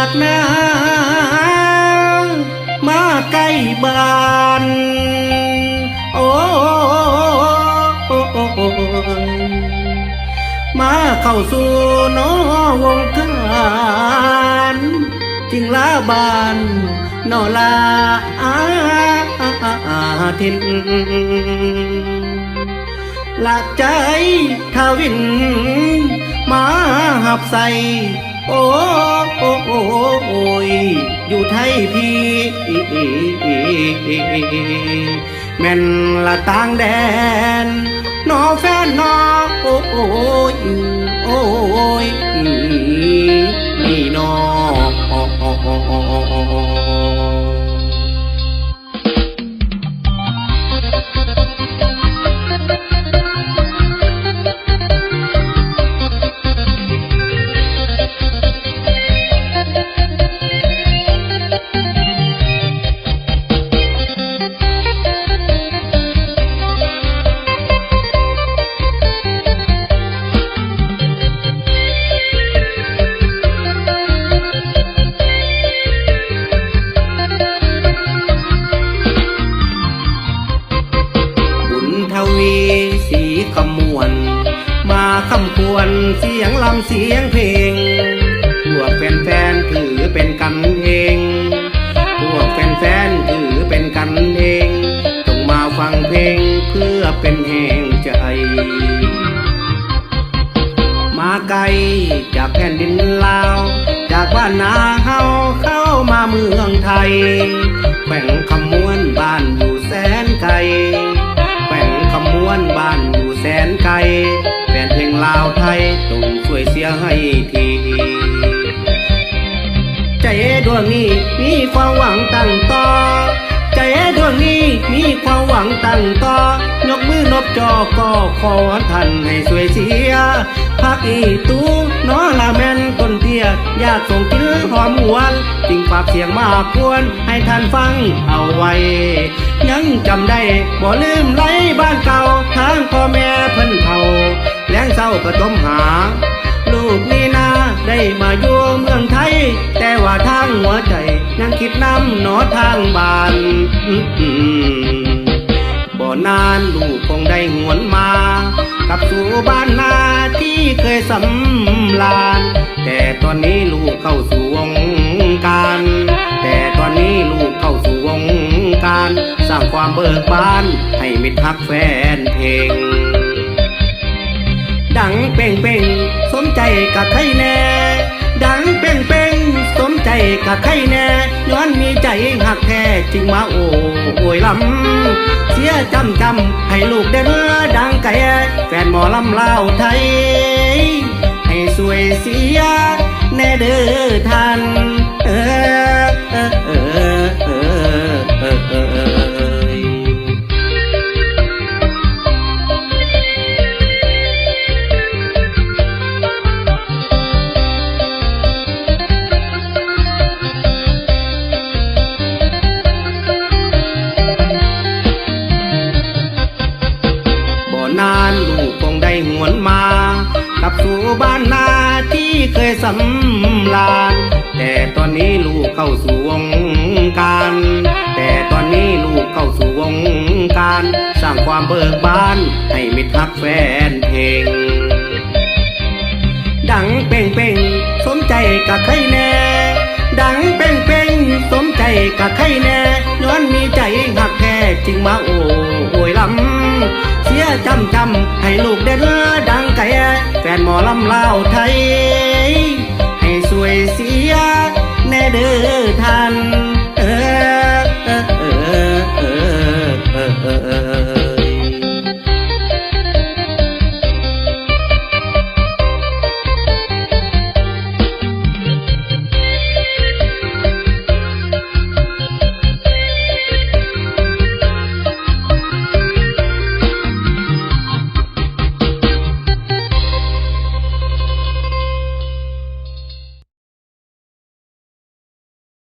ากนางมาใกล้บ้านโอ้มาเข้าสู่น้อวงการจึงลาบานนอลาทินละใจทวินมาหับใส่โอ้ยอยู่ไทยพี่แม่นละต่างแดนนอแฟนนอโอ้ยนี่นอสีขมวนมาคำควรเสียงลำเสียงเพลงพวกแฟนๆถือเป็นกันเองพวกแฟนๆถือเป็นกันเองต้องมาฟังเพลงเพื่อเป็นแห่งใจมาไกลจากแผ่นดินลาวจากบ้านนาเฮาเข้ามาเมืองไทยแขวงคำม้วนบ้านอยู่แสนไกลขมวนบ้านอยู่แสนไกลแฟนเพลงลาวไทยต้องช่วยเสียให้ทีใจดวงนี้มีความหวังตั้งต่อใจดวงนี้มีความหวังตั้งต่อยกมือนบจอก็ขอท่านให้ช่วยเสียพักอีตูน้อละแม่นต้นเทียอยากส่งกินหอมหวนจึงฝากเสียงมาควรให้ท่านฟังเอาไว้ยังจำได้บ่ลืมไหลบ้านเก่าทางพ่อแม่เพิ่นเฒ่าแล้งเศร้าก็ต้มหาลูกนี่นาได้มาอยู่เมืองไทยแต่ว่าทางหัวใจยังคิดนำหนอทางบ้านบ่นานลูกคงได้หวนมากลับสู่บ้านนาที่เคยสำราญแต่ตอนนี้ลูกเข้าสู่วงการแต่ตอนนี้ลูกเข้าสู่วงการสร้างความเบิกบานให้มิตรฮักแฟนเพลงดังเป่งเป่งสมใจกับใครแน่ดังเป่งเป่งสมใจกับใครแน่ย้อนมีใจหักแท้จริงมาโอ้ยลำเสียจำให้ลูกได้เมื่อดังไก่แฟนหมอลำลาวไทยให้สวยเสียแน่เด้อท่านนานลูกคงได้หวนมากลับสู่บ้านนาที่เคยสำราญแต่ตอนนี้ลูกเข้าสู่วงการแต่ตอนนี้ลูกเข้าสู่วงการสร้างความเบิกบานให้มิตรฮักแฟนเพลงดังเป่งเป่งสมใจกับใครแน่ดังเป่งเป่งสมใจกับใครแน่ย้อนมีใจหักแท้จริงมาโอ้ยลำเสียจำให้ลูกได้เมื่อดังไก่แฟนหมอลำลาวไทย